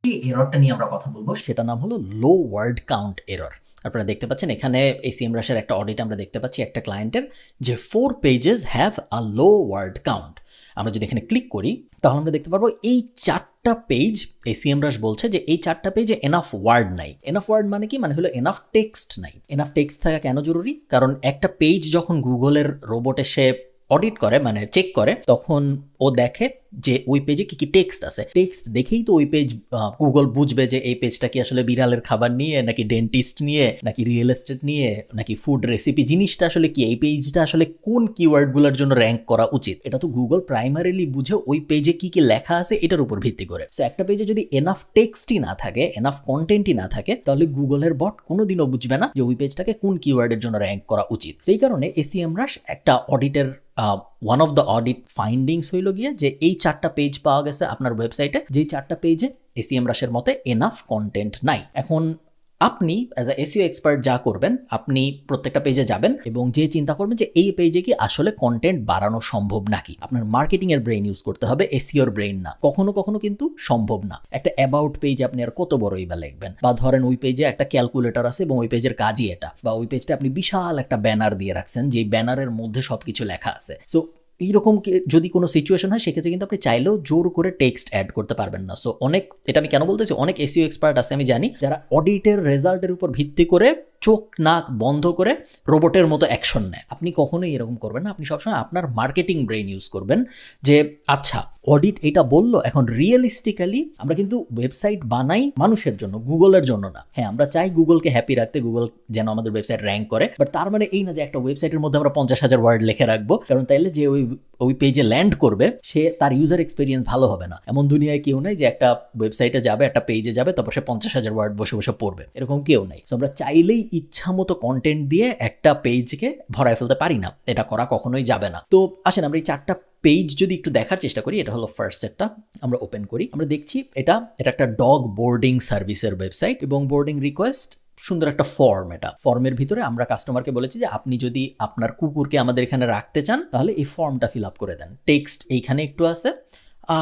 এই এররটা নিয়ে আমরা কথা বলবো, সেটা নাম হলো লো ওয়ার্ড কাউন্ট এরর। আপনারা দেখতে পাচ্ছেন এখানে এসিএম রাশের একটা অডিট আমরা দেখতে পাচ্ছি একটা ক্লায়েন্টের যে 4 pages have a low word count. আমরা যদি এখানে ক্লিক করি তাহলে আমরা দেখতে পারবো এই 4টা পেজ এসিএম রাশ বলছে যে এই 4টা পেজে এনাফ ওয়ার্ড নাই। এনাফ ওয়ার্ড মানে কি, মানে হলো এনাফ টেক্সট নাই। এনাফ টেক্সট থাকা কেন জরুরি? কারণ একটা পেজ যখন গুগলের রোবট এসে অডিট করে, মানে চেক করে, তখন ও দেখে যে ওই পেজে কি কি টেক্সট আছে। টেক্সট দেখেই তো ওই পেজ গুগল বুঝবে যে এই পেজটা কি আসলে বিড়ালের খাবার নিয়ে, নাকি ডেন্টিস্ট নিয়ে, নাকি রিয়েল এস্টেট নিয়ে, নাকি ফুড রেসিপি। জিনিসটা আসলে কি, এই পেজটা আসলে কোন কিওয়ার্ডগুলোর জন্য র্যাঙ্ক করা উচিত, এটা তো গুগল প্রাইমারিলি বুঝে ওই পেজে কি কি লেখা আছে এটার উপর ভিত্তি করে। তো একটা পেজে যদি এনাফ টেক্সটই না থাকে, এনাফ কন্টেন্টই না থাকে, তাহলে গুগলের বট কোনোদিনও বুঝবে না যে ওই পেজটাকে কোন কিওয়ার্ডের জন্য র্যাঙ্ক করা উচিত। সেই কারণে এসিএম রাশ একটা অডিটের one of the audit findings হইল গিয়ে যে এই 4টা পেজ পাওয়া গেছে আপনার ওয়েবসাইটে, যেই 4টা পেজে এসিএম রাশের মতে এনাফ কন্টেন্ট নাই। এখন আপনি অ্যাজ আ এসইও এক্সপার্ট যা করবেন, আপনি প্রত্যেকটা পেজে যাবেন এবং যে চিন্তা করবেন যে এই পেজে কি আসলে কন্টেন্ট বাড়ানো সম্ভব নাকি। আপনার মার্কেটিং এর ব্রেইন ইউজ করতে হবে, এসইওর ব্রেইন না। কখনো কখনো কিন্তু সম্ভব না। একটা অ্যাবাউট পেজ আপনি আর কত বড়ই বা লিখবেন, বা ধরেন ওই পেজে একটা ক্যালকুলেটর আছে এবং ওই পেজের কাজই এটা, বা ওই পেজটা আপনি বিশাল একটা ব্যানার দিয়ে রাখছেন যে ব্যানারের মধ্যে সবকিছু লেখা আছে। সো এইরকম যদি কোনো সিচুয়েশন হয় সেক্ষেত্রে কিন্তু আপনি চাইলেও জোর করে টেক্সট অ্যাড করতে পারবেন না। সো এটা আমি কেন বলতেছি, অনেক এসইও এক্সপার্ট আছে আমি জানি যারা অডিটের রেজাল্টের উপর ভিত্তি করে চোখ নাক বন্ধ করে রোবটের মতো অ্যাকশন নেয়। আপনি কখনোই এরকম করবেন না। আপনি সবসময় আপনার মার্কেটিং ব্রেইন ইউজ করবেন যে আচ্ছা অডিট এটা বললো, এখন রিয়েলিস্টিক্যালি আমরা কিন্তু ওয়েবসাইট বানাই মানুষের জন্য, গুগলের জন্য না। হ্যাঁ, আমরা চাই গুগলকে হ্যাপি রাখতে, গুগল যেন আমাদের ওয়েবসাইট র্যাঙ্ক করে, বাট তার মানে এই না যে একটা ওয়েবসাইটের মধ্যে আমরা 50,000 ওয়ার্ড লিখে রাখবো, কারণ তাইলে যে ওই পেজে ল্যান্ড করবে সে তার ইউজার এক্সপিরিয়েন্স ভালো হবে না। এমন দুনিয়ায় কেউ নাই যে একটা ওয়েবসাইটে যাবে, একটা পেজে যাবে, তারপর সে 50,000 ওয়ার্ড বসে বসে পড়বে, এরকম কেউ নাই। তো আমরা চাইলেই ইচ্ছা মতো কন্টেন্ট দিয়ে একটা পেজকে ভরায় ফেলতে পারি না, এটা করা কখনোই যাবে না। তো আসেন আমরা এই 4টা পেজ যদি একটু দেখার চেষ্টা করি। এটা হলো ফার্স্ট সেটটা, আমরা ওপেন করি, আমরা দেখছি এটা একটা ডগ বোর্ডিং সার্ভিসের ওয়েবসাইট এবং বোর্ডিং রিকোয়েস্ট, সুন্দর একটা ফর্ম। এটা ফর্মের ভিতরে আমরা কাস্টমারকে বলেছি যে আপনি যদি আপনার কুকুরকে আমাদের এখানে রাখতে চান তাহলে এই ফর্মটা ফিল আপ করে দেন। টেক্সট এইখানে একটু আছে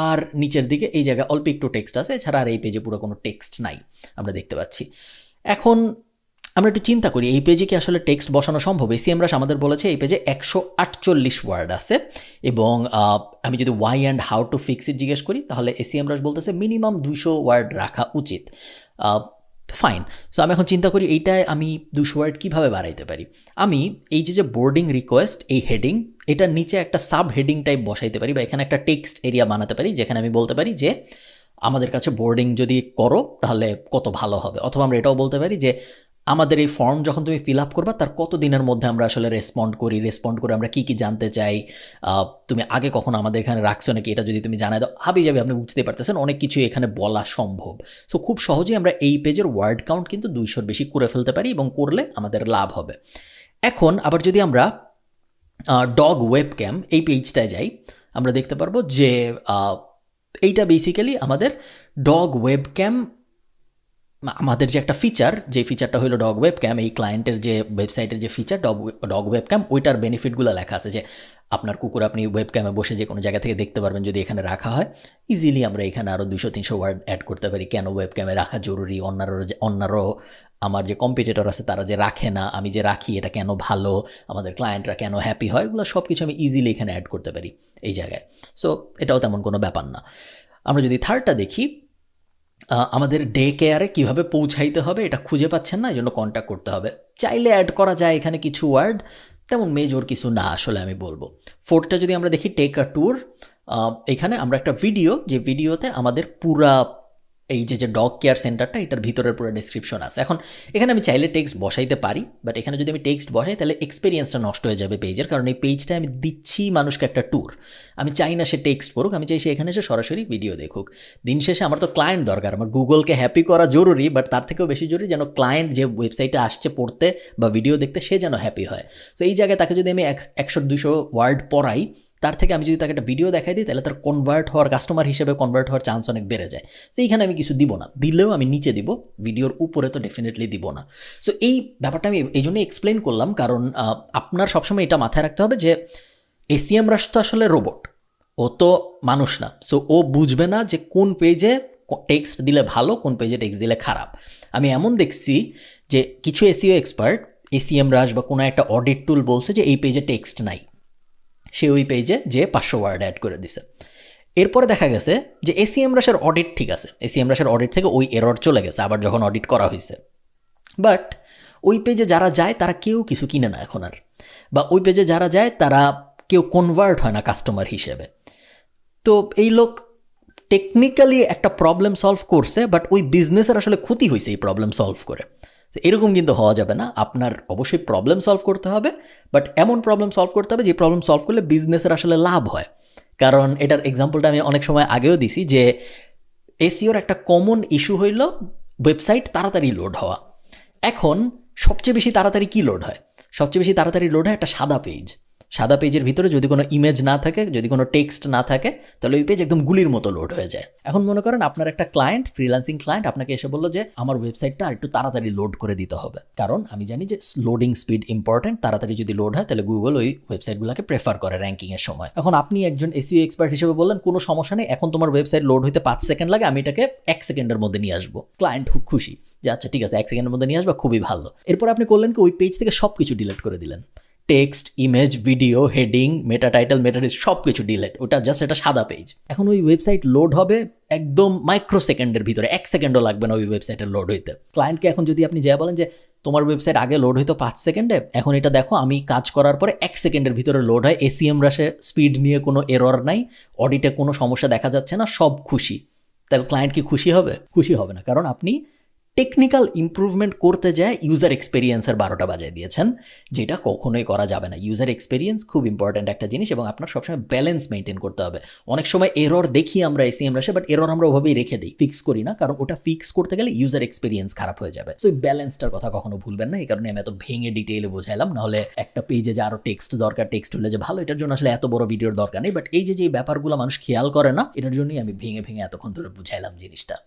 আর নিচের দিকে এই জায়গায় অল্প একটু টেক্সট আছে, এছাড়া আর এই পেজে পুরো কোনো টেক্সট নাই আমরা দেখতে পাচ্ছি। এখন আমরা একটু চিন্তা করি এই পেজে কি আসলে টেক্সট বসানো সম্ভব। এসিএম রাশ আমাদের বলেছে এই পেজে 148 ওয়ার্ড আছে এবং আমি যদি why and how to fix it জিজ্ঞেস করি তাহলে এসিএম রাশ বলতেছে মিনিমাম 200 ওয়ার্ড রাখা উচিত। ফাইন। সো আমি এখন চিন্তা করি এইটায় আমি 200 ওয়ার্ড কীভাবে বাড়াইতে পারি। আমি এই যে বোর্ডিং রিকোয়েস্ট, এই হেডিং, এটার নিচে একটা সাব হেডিং টাইপ বসাইতে পারি, বা এখানে একটা টেক্সট এরিয়া বানাতে পারি যেখানে আমি বলতে পারি যে আমাদের কাছে বোর্ডিং যদি করো তাহলে কত ভালো হবে। অথবা আমরা এটাও বলতে পারি যে আমাদের এই ফর্ম যখন তুমি ফিল আপ করবা তার কত দিনের মধ্যে আমরা আসলে রেসপন্ড করে আমরা কী কী জানতে চাই, তুমি আগে কখনো আমাদের এখানে রাখছো নাকি, এটা যদি তুমি জানাই দাও, হাবি যাবে। আপনি বুঝতে পারতেছেন অনেক কিছু এখানে বলা সম্ভব। সো খুব সহজেই আমরা এই পেজের ওয়ার্ড কাউন্ট কিন্তু 200-র বেশি করে ফেলতে পারি এবং করলে আমাদের লাভ হবে। এখন আবার যদি আমরা ডগ ওয়েবক্যাম এই পেজটায় যাই, আমরা দেখতে পারবো যে এইটা বেসিক্যালি আমাদের ডগ ওয়েবক্যাম, আমাদের যে একটা ফিচার, যে ফিচারটা হলো ডগ ওয়েবক্যাম, এই ক্লায়েন্টের যে ওয়েবসাইটের যে ফিচার ডগ ওয়েবক্যাম, ওইটার বেনিফিটগুলো লেখা আছে যে আপনার কুকুর আপনি ওয়েবক্যামে বসে যে কোনো জায়গা থেকে দেখতে পারবেন যদি এখানে রাখা হয়। ইজিলি আমরা এখানে আরও 200-300 ওয়ার্ড অ্যাড করতে পারি, কেন ওয়েবক্যামে রাখা জরুরি, অন্যারও আমার যে কম্পিটিটর আছে তারা যে রাখে না, আমি যে রাখি এটা কেন ভালো, আমাদের ক্লায়েন্টরা কেন হ্যাপি হয়, এগুলো সব কিছু আমি ইজিলি এখানে অ্যাড করতে পারি এই জায়গায়। সো এটাও তেমন কোনো ব্যাপার না। আমরা যদি থার্ডটা দেখি, আমাদের ডে কেয়ারে কীভাবে পৌঁছাইতে হবে এটা খুঁজে পাচ্ছেন না, এই জন্য কন্ট্যাক্ট করতে হবে। চাইলে অ্যাড করা যায় এখানে কিছু ওয়ার্ড, তেমন মেজর কিছু না আসলে আমি বলবো। ফোর্থটা যদি আমরা দেখি টেক আ ট্যুর, এখানে আমরা একটা ভিডিও, যে ভিডিওতে আমাদের পুরা এই যে ডগ কেয়ার সেন্টারটা এটার ভিতরের পুরো ডেসক্রিপশন আছে। এখন এখানে আমি চাইলে টেক্সট বসাইতে পারি, বাট এখানে যদি আমি টেক্সট বসাই তাহলে এক্সপিরিয়েন্সটা নষ্ট হয়ে যাবে পেজের, কারণ এই পেজটা আমি দিচ্ছি মানুষকে একটা ট্যুর। আমি চাই না সে টেক্সট পড়ুক, আমি চাই সে এখানে এসে সরাসরি ভিডিও দেখুক। দিন শেষে আমার তো ক্লায়েন্ট দরকার, আমার গুগলকে হ্যাপি করা জরুরি, বাট তার থেকেও বেশি জরুরি যেন ক্লায়েন্ট যে ওয়েবসাইটে আসছে পড়তে বা ভিডিও দেখতে সে যেন হ্যাপি হয়। তো এই জায়গায় তাকে যদি আমি 100-200 ওয়ার্ড পড়াই, তার থেকে আমি যদি তাকে একটা ভিডিও দেখাই দিই তাহলে তার কাস্টমার হিসেবে কনভার্ট হওয়ার চান্স অনেক বেড়ে যায়। তো এইখানে আমি কিছু দিব না, দিলেও আমি নিচে দিব, ভিডিওর উপরে তো ডেফিনেটলি দিব না। সো এই ব্যাপারটা আমি এই জন্য এক্সপ্লেন করলাম, কারণ আপনার সবসময় এটা মাথায় রাখতে হবে যে এসিএম রাশ তো আসলে রোবট, ও তো মানুষ না। সো ও বুঝবে না যে কোন পেজে টেক্সট দিলে ভালো, কোন পেজে টেক্সট দিলে খারাপ। আমি এমন দেখছি যে কিছু এসইও এক্সপার্ট, এসিএম রাশ বা কোনো একটা অডিট টুল বলছে যে এই পেজে টেক্সট নাই, সে ওই পেজে যে 500 ওয়ার্ড অ্যাড করে দিছে। এরপরে দেখা গেছে যে এসিএম রাশের অডিট ঠিক আছে, এসিএম রাশের অডিট থেকে ওই এরর চলে গেছে আবার যখন অডিট করা হয়েছে, বাট ওই পেজে যারা যায় তারা কেউ কিছু কিনে না এখন আর, বা ওই পেজে যারা যায় তারা কেউ কনভার্ট হয় না কাস্টমার হিসেবে। তো এই লোক টেকনিক্যালি একটা প্রবলেম সলভ করছে, বাট ওই বিজনেসের আসলে ক্ষতি হয়েছে এই প্রবলেম সলভ করে। এরকম কিন্তু হওয়া যাবে না, আপনার অবশ্যই প্রবলেম সলভ করতে হবে, বাট এমন প্রবলেম সলভ করতে হবে যে প্রবলেম সলভ করলে বিজনেসের আসলে লাভ হয়। কারণ এটার এক্সাম্পলটা আমি অনেক সময় আগেও দিছি যে এসইওর একটা কমন ইস্যু হইল ওয়েবসাইট তাড়াতাড়ি লোড হওয়া। এখন সবচেয়ে বেশি তাড়াতাড়ি কী লোড হয়? সবচেয়ে বেশি তাড়াতাড়ি লোড হয় একটা সাদা পেজ। সাদা পেজের ভিতরে যদি কোনো ইমেজ না থাকে, যদি কোনো টেক্সট না থাকে, তাহলে ওই পেজ একদম গুলির মতো লোড হয়ে যায়। এখন মনে করেন আপনার একটা ক্লায়েন্ট, ফ্রিল্যান্সিং ক্লায়েন্ট আপনাকে এসে বললো যে আমার ওয়েবসাইটটা একটু তাড়াতাড়ি লোড করে দিতে হবে, কারণ আমি জানি যে লোডিং স্পিড ইম্পর্টেন্ট, তাড়াতাড়ি যদি লোড হয় তাহলে গুগল ওই ওয়েবসাইটগুলোকে প্রেফার করে র্যাঙ্কিংয়ের সময়। এখন আপনি একজন এসইও এক্সপার্ট হিসেবে বললেন কোনো সমস্যা নেই, এখন তোমার ওয়েবসাইট লোড হইতে 5 সেকেন্ড লাগে, আমি এটাকে 1 সেকেন্ডের মধ্যে নিয়ে আসবো। ক্লায়েন্ট খুব খুশি যে আচ্ছা ঠিক আছে 1 সেকেন্ডের মধ্যে নিয়ে আসবা, খুবই ভালো। এরপর আপনি করলেন কি ওই পেজ থেকে সব কিছু ডিলিট করে দিলেন, টেক্সট, ইমেজ, ভিডিও, হেডিং, মেটা টাইটেল, মেটা সব কিছু ডিলিট, ওটা জাস্ট একটা সাদা পেজ। এখন ওই ওয়েবসাইট লোড হবে একদম মাইক্রো সেকেন্ডের ভিতরে, 1 সেকেন্ডও লাগবে না ওই ওয়েবসাইটের লোড হইতে। ক্লায়েন্টকে এখন যদি আপনি যা বলেন যে তোমার ওয়েবসাইট আগে লোড হইতো 5 সেকেন্ডে, এখন এটা দেখো আমি কাজ করার পরে 1 সেকেন্ডের ভিতরে লোড হয়, এসিএম রাশে স্পিড নিয়ে কোনো এরর নাই, অডিটে কোনো সমস্যা দেখা যাচ্ছে না, সব খুশি। তাহলে ক্লায়েন্ট কি খুশি হবে? খুশি হবে না, কারণ আপনি টেকনিক্যাল ইমপ্রুভমেন্ট করতে যায় ইউজার এক্সপেরিয়েন্সের 12টা বাজিয়ে দিয়েছেন, যেটা কখনোই করা যাবে না। ইউজার এক্সপেরিয়েন্স খুব ইম্পর্ট্যান্ট একটা জিনিস, এবং আপনার সবসময় ব্যালেন্স মেনটেন করতে হবে। অনেক সময় এরর দেখি আমরা এসিএম রাশে, বাট এরর আমরা ওভাবেই রেখে দিই, ফিক্স করি না, কারণ ওটা ফিক্স করতে গেলে ইউজার এক্সপেরিয়েন্স খারাপ হয়ে যাবে। তো এই ব্যালেন্সটার কথা কখনো ভুলবেন না, এই কারণে আমি এত ভেঙে ডিটেইলে বোঝাইলাম। নাহলে একটা পেজে যে আরও টেক্সট দরকার, টেক্সট হলে যে ভালো, এটার জন্য আসলে এত বড় ভিডিওর দরকার নেই। বাট এই যে ব্যাপারগুলো মানুষ খেয়াল করে না, এটার জন্যই আমি ভেঙে ভেঙে এতক্ষণ ধরে বুঝাইলাম জিনিসটা।